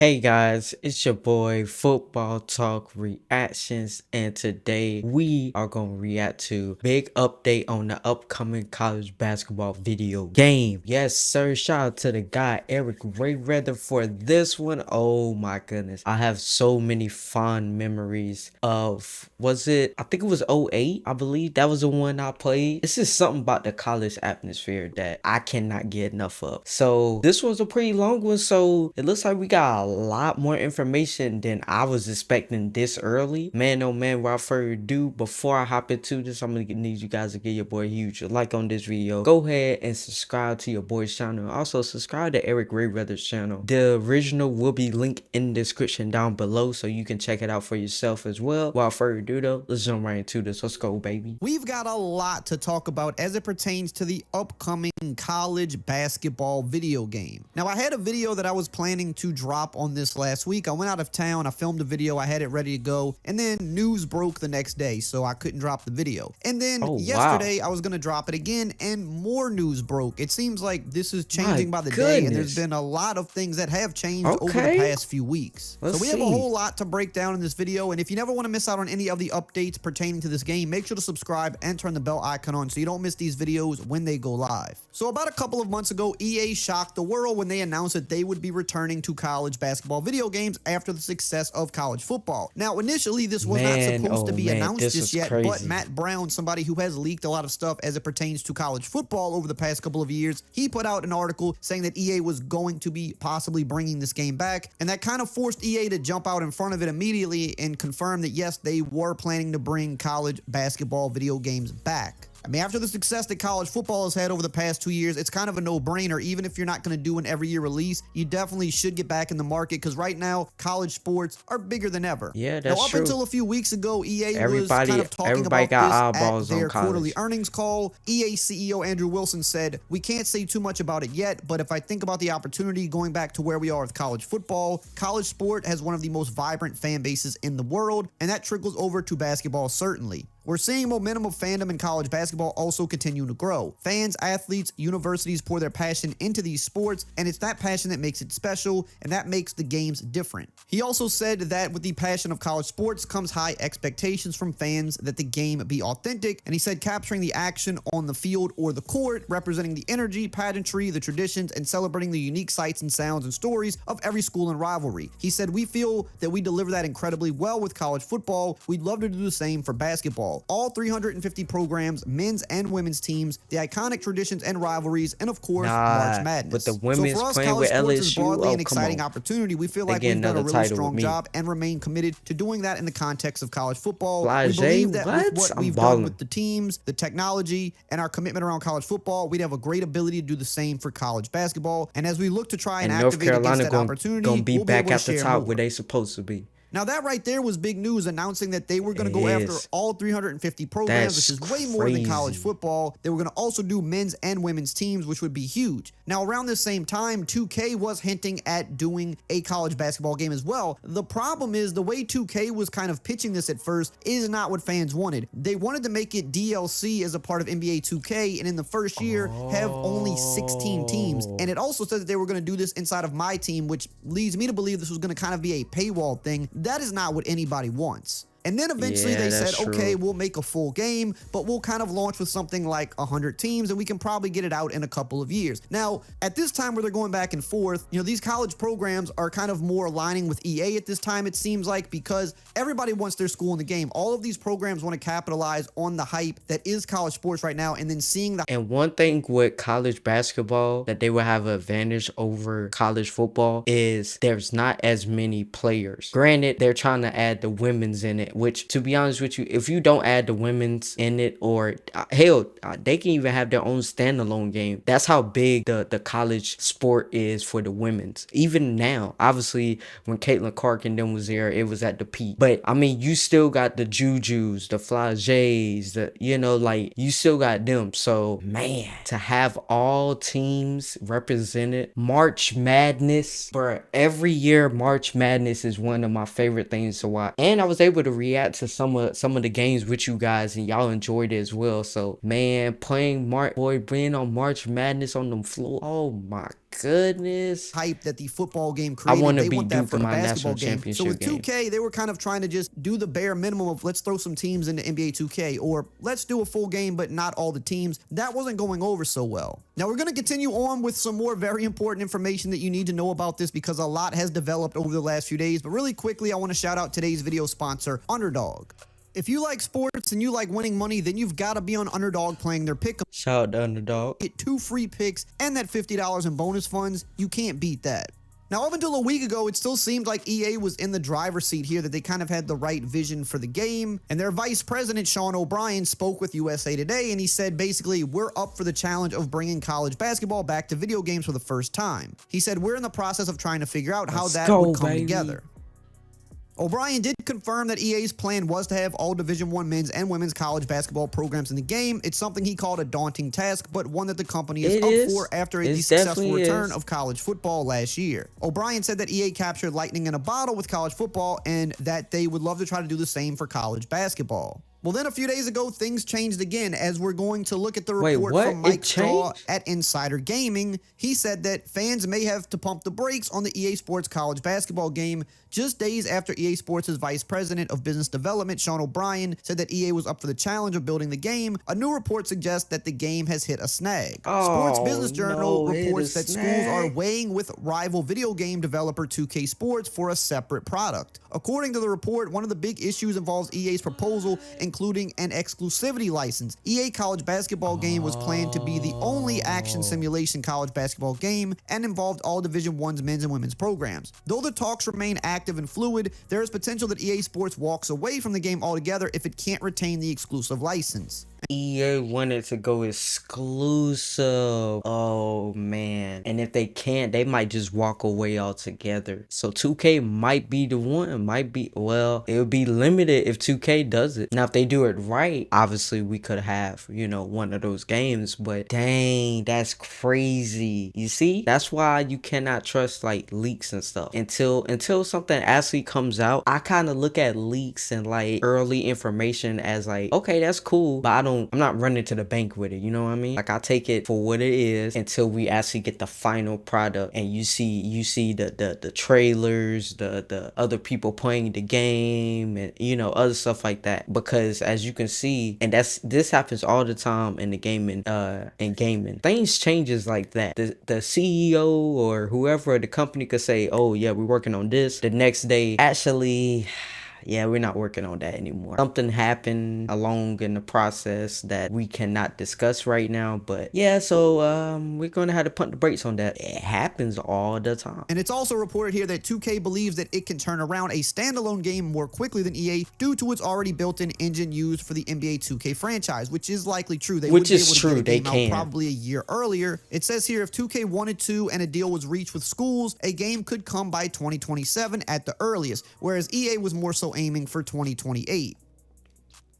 Hey guys, it's your boy Football Talk Reactions, and today we are going to react to big update on the upcoming college basketball video game. Yes, sir. Shout out to the guy Eric Rayweather for this one. Oh my goodness, I have so many fond memories of. I think it was '08. I believe that was the one I played. This is something about the college atmosphere that I cannot get enough of. So this was a pretty long one. So it looks like we got a lot more information than I was expecting this early. Man, oh man, without further ado, before I hop into this, I'm gonna need you guys to give your boy a huge like on this video. Go ahead and subscribe to your boy's channel. Also subscribe to Eric Rayweather's channel. The original will be linked in the description down below, so you can check it out for yourself as well. Without further ado though, let's jump right into this. Let's go, baby. We've got a lot to talk about as it pertains to the upcoming college basketball video game. Now, I had a video that I was planning to drop on this last week. I went out of town, I filmed a video, I had it ready to go, and then news broke the next day, so I couldn't drop the video. And then yesterday, I was going to drop it again, and more news broke. It seems like this is changing by the day, and there's been a lot of things that have changed over the past few weeks. So we have a whole lot to break down in this video, and if you never want to miss out on any of the updates pertaining to this game, make sure to subscribe and turn the bell icon on so you don't miss these videos when they go live. So about a couple of months ago, EA shocked the world when they announced that they would be returning to college basketball video games after the success of college football. Now, initially, this was not supposed to be announced just yet, but Matt Brown, somebody who has leaked a lot of stuff as it pertains to college football over the past couple of years, he put out an article saying that EA was going to be possibly bringing this game back, and that kind of forced EA to jump out in front of it immediately and confirm that yes, they were planning to bring college basketball video games back. I mean, after the success that college football has had over the past 2 years, it's kind of a no-brainer. Even if you're not going to do an every-year release, you definitely should get back in the market because right now, college sports are bigger than ever. Yeah, that's now, up true. until a few weeks ago, EA was kind of talking about this at their quarterly earnings call. EA CEO Andrew Wilson said, "We can't say too much about it yet, but if I think about the opportunity going back to where we are with college football, college sport has one of the most vibrant fan bases in the world, and that trickles over to basketball certainly. We're seeing momentum of fandom in college basketball also continue to grow. Fans, athletes, universities pour their passion into these sports, and it's that passion that makes it special, and that makes the games different." He also said that with the passion of college sports comes high expectations from fans that the game be authentic, and he said capturing the action on the field or the court, representing the energy, pageantry, the traditions, and celebrating the unique sights and sounds and stories of every school and rivalry. He said, "We feel that we deliver that incredibly well with college football. We'd love to do the same for basketball. All 350 programs, men's and women's teams, the iconic traditions and rivalries, and of course, March Madness." With the women's so for us, playing college with sports LSU, is broadly an exciting opportunity. We feel like we've done a really strong job and remain committed to doing that in the context of college football. We believe that with what we've done with the teams, the technology, and our commitment around college football, we'd have a great ability to do the same for college basketball. And as we look to try and activate against that opportunity, we'll be back at the top where they supposed to be. Now, that right there was big news, announcing that they were going to go after all 350 programs, which is way more than college football. They were going to also do men's and women's teams, which would be huge. Now, around this same time, 2K was hinting at doing a college basketball game as well. The problem is the way 2K was kind of pitching this at first is not what fans wanted. They wanted to make it DLC as a part of NBA 2K, and in the first year, have only 16 teams. And it also said that they were going to do this inside of My Team, which leads me to believe this was going to kind of be a paywall thing. That is not what anybody wants. And then eventually they said, okay, we'll make a full game, but we'll kind of launch with something like 100 teams, and we can probably get it out in a couple of years. Now, at this time where they're going back and forth, you know, these college programs are kind of more aligning with EA at this time, it seems like, because everybody wants their school in the game. All of these programs want to capitalize on the hype that is college sports right now, and then seeing the... And one thing with college basketball that they will have an advantage over college football is there's not as many players. Granted, they're trying to add the women's in it, which, to be honest with you, if you don't add the women's in it, or hell, they can even have their own standalone game. That's how big the college sport is for the women's. Even now, obviously, when Caitlin Clark and them was there, it was at the peak. But I mean, you still got the Jujus, the Flageys, like you still got them. So man, to have all teams represented, March Madness, bro. Every year, March Madness is one of my favorite things to watch, and I was able to react to some of the games with you guys, and y'all enjoyed it as well. So man, being on March Madness on them floor, oh my goodness. hype that the football game I created. want to They be want that Duke for in the my basketball national game. So with championship game. 2K, they were kind of trying to just do the bare minimum of let's throw some teams into NBA 2K, or let's do a full game but not all the teams. That wasn't going over so well. Now we're going to continue on with some more very important information that you need to know about this, because a lot has developed over the last few days. But really quickly, I want to shout out today's video sponsor, Underdog. If you like sports and you like winning money, then you've got to be on Underdog playing their pick. Shout out to Underdog. Get 2 free picks and that $50 in bonus funds. You can't beat that. Now, up until a week ago, it still seemed like EA was in the driver's seat here, that they kind of had the right vision for the game. And their vice president, Sean O'Brien, spoke with USA Today, and he said, basically, we're up for the challenge of bringing college basketball back to video games for the first time. He said, we're in the process of trying to figure out how that would come together. O'Brien did confirm that EA's plan was to have all Division I men's and women's college basketball programs in the game. It's something he called a daunting task, but one that the company is up for after the successful return of college football last year. O'Brien said that EA captured lightning in a bottle with college football, and that they would love to try to do the same for college basketball. Well, then a few days ago, things changed again, as we're going to look at the report from Mike Straw at Insider Gaming. He said that fans may have to pump the brakes on the EA Sports college basketball game just days after EA Sports' vice president of business development, Sean O'Brien, said that EA was up for the challenge of building the game. A new report suggests that the game has hit a snag. Sports Business Journal reports that schools are weighing with rival video game developer 2K Sports for a separate product. According to the report, one of the big issues involves EA's proposal, including an exclusivity license. EA college basketball game was planned to be the only action simulation college basketball game, and involved all Division I's men's and women's programs. Though the talks remain active and fluid, there is potential that EA Sports walks away from the game altogether if it can't retain the exclusive license. EA wanted to go exclusive. Oh man. And if they can't, they might just walk away altogether. So 2K might be the one. Well, it would be limited if 2K does it. Now if they do it right, obviously we could have, you know, one of those games. But dang, that's crazy. You see, that's why you cannot trust like leaks and stuff until something actually comes out. I kind of look at leaks and like early information as like, okay, that's cool, but I'm not running to the bank with it, you know what I mean? Like I take it for what it is until we actually get the final product, and you see the trailers, the other people playing the game, and you know, other stuff like that. Because as you can see, and this happens all the time in the gaming things changes like that. The CEO or whoever at the company could say, oh yeah, we're working on this. The next day, actually, yeah, we're not working on that anymore. Something happened along in the process that we cannot discuss right now. But yeah, so we're gonna have to pump the brakes on that. It happens all the time. And it's also reported here that 2K believes that it can turn around a standalone game more quickly than EA due to its already built-in engine used for the NBA 2K franchise, which is likely true. They would be able to get a game out probably a year earlier. It says here, if 2K wanted to and a deal was reached with schools, a game could come by 2027 at the earliest, whereas EA was more so aiming for 2028.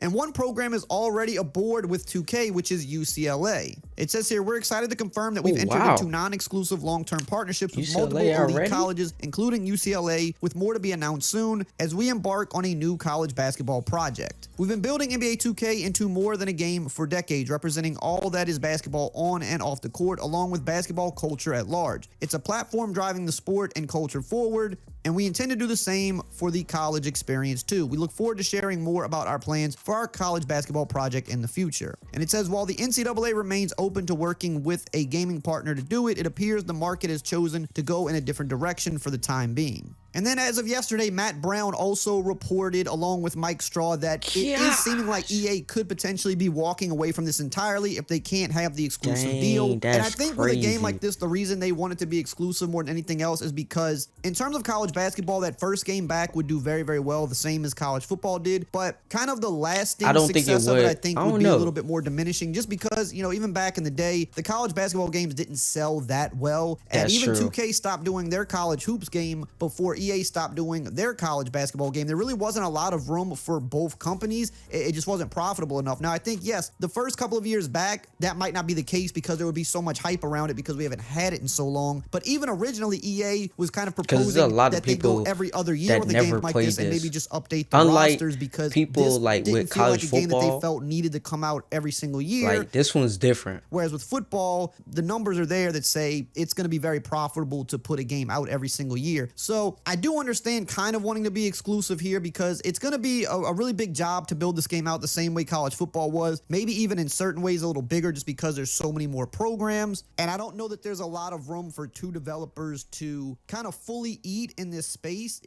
And one program is already aboard with 2K, which is UCLA. It says here, we're excited to confirm that we've entered into non-exclusive long-term partnerships with multiple elite colleges, including UCLA, with more to be announced soon as we embark on a new college basketball project. We've been building NBA 2K into more than a game for decades, representing all that is basketball on and off the court, along with basketball culture at large. It's a platform driving the sport and culture forward, and we intend to do the same for the college experience too. We look forward to sharing more about our plans for our college basketball project in the future. And it says, while the NCAA remains open to working with a gaming partner to do it, it appears the market has chosen to go in a different direction for the time being. And then as of yesterday, Matt Brown also reported, along with Mike Straw, that it is seeming like EA could potentially be walking away from this entirely if they can't have the exclusive deal. And I think with a game like this, the reason they want it to be exclusive more than anything else is because in terms of college basketball, that first game back would do very, very well, the same as college football did. But kind of the lasting success of it, I think, would be a little bit more diminishing, just because, you know, even back in the day, the college basketball games didn't sell that well. And even 2K stopped doing their college hoops game before EA stopped doing their college basketball game, there really wasn't a lot of room for both companies. It just wasn't profitable enough. Now, I think, yes, the first couple of years back, that might not be the case because there would be so much hype around it because we haven't had it in so long. But even originally, EA was kind of proposing that they go every other year with a game like this and maybe just update the rosters because people like with college football, game that they felt needed to come out every single year. Like this one's different. Whereas with football, the numbers are there that say it's going to be very profitable to put a game out every single year. So I do understand kind of wanting to be exclusive here because it's going to be a really big job to build this game out the same way college football was. Maybe even in certain ways a little bigger just because there's so many more programs. And I don't know that there's a lot of room for two developers to kind of fully eat in this space.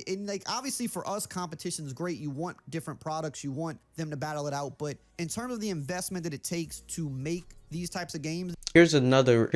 And like obviously for us, competition is great. You want different products. You want them to battle it out. But in terms of the investment that it takes to make these types of games, here's another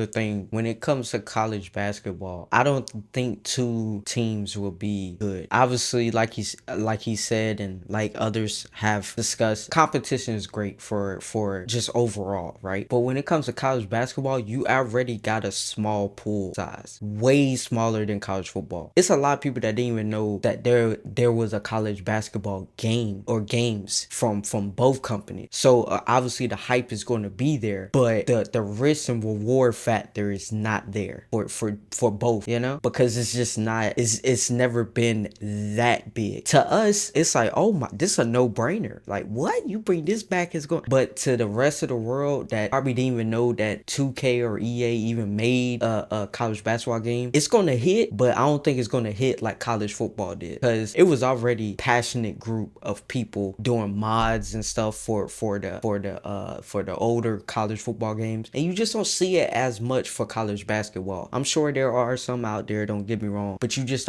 thing. When it comes to college basketball, I don't think two teams will be good. Obviously, like he said and like others have discussed, competition is great for just overall, right? But when it comes to college basketball, you already got a small pool size, way smaller than college football. It's a lot of people that didn't even know that there was a college basketball game or games from both companies. So obviously the hype is going to be there, but the risk and reward factor is not there for both, you know, because it's just not, it's never been that big. To us, it's like, oh my, this is a no-brainer. Like, what? You bring this back is going, but to the rest of the world that probably didn't even know that 2K or EA even made a college basketball game, it's gonna hit, but I don't think it's gonna hit like college football did, because it was already passionate group of people doing mods and stuff for the older college football games, and you just don't see it as much for college basketball. I'm sure there are some out there, don't get me wrong, but you just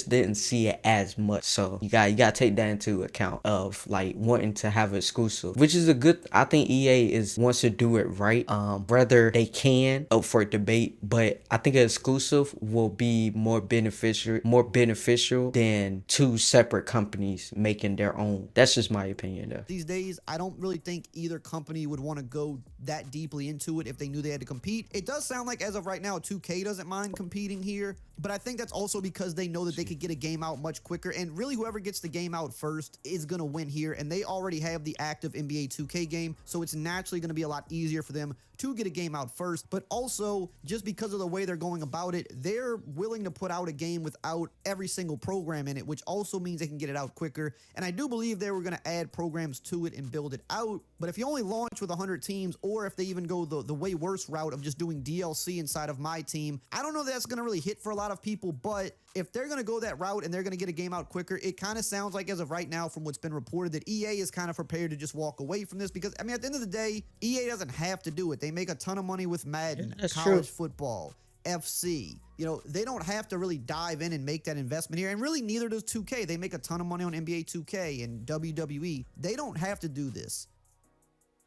didn't see it as much. So you gotta take that into account of like wanting to have an exclusive, which is a good, I think EA wants to do it right. Whether they can, up for debate, but I think an exclusive will be more beneficial than two separate companies making their own. That's just my opinion though. These days, I don't really think either company would want to go that deeply into it if they knew they had to compete. It does sound like as of right now, 2K doesn't mind competing here, but I think that's also because they know that they could get a game out much quicker, and really whoever gets the game out first is going to win here, and they already have the active NBA 2K game, so it's naturally going to be a lot easier for them to get a game out first. But also, just because of the way they're going about it, they're willing to put out a game without every single program in it, which also means they can get it out quicker. And I do believe they were going to add programs to it and build it out. But if you only launch with 100 teams, or if they even go the way worse route of just doing DLC inside of My Team, I don't know if that's going to really hit for a lot of people. But if they're going to go that route and they're going to get a game out quicker, it kind of sounds like as of right now from what's been reported that EA is kind of prepared to just walk away from this, because I mean at the end of the day, EA doesn't have to do it. They make a ton of money with Madden, college football, FC. You know, they don't have to really dive in and make that investment here, and really neither does 2K. They make a ton of money on NBA 2K and WWE. They don't have to do this.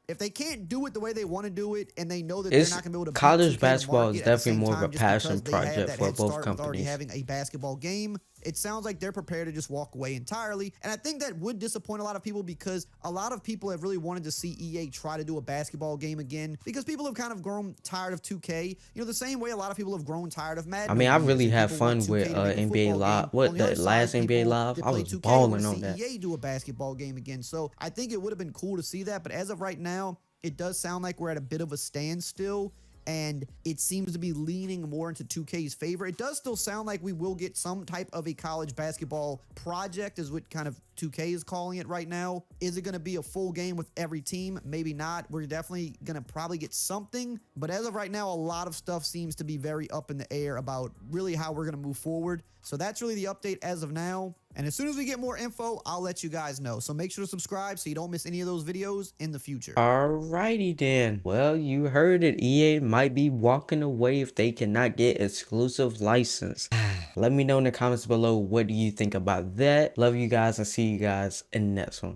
If they can't do it the way they want to do it, and they know that they're not going to be able to, college basketball is definitely more of a passion project for both companies. Already having a basketball game, it sounds like they're prepared to just walk away entirely. And I think that would disappoint a lot of people, because a lot of people have really wanted to see EA try to do a basketball game again, because people have kind of grown tired of 2K. You know, the same way a lot of people have grown tired of Madden. I mean, I really had fun with NBA Live. What, the last NBA Live? I was balling on that. EA do a basketball game again. So I think it would have been cool to see that. But as of right now, it does sound like we're at a bit of a standstill, and it seems to be leaning more into 2K's favor. It does still sound like we will get some type of a college basketball project, is what kind of 2K is calling it right now. Is it going to be a full game with every team? Maybe not. We're definitely going to probably get something, but as of right now, a lot of stuff seems to be very up in the air about really how we're going to move forward. So that's really the update as of now. And as soon as we get more info, I'll let you guys know. So make sure to subscribe so you don't miss any of those videos in the future. Alrighty then. Well, you heard it. EA might be walking away if they cannot get exclusive license. Let me know in the comments below, what do you think about that? Love you guys, and see you guys in the next one.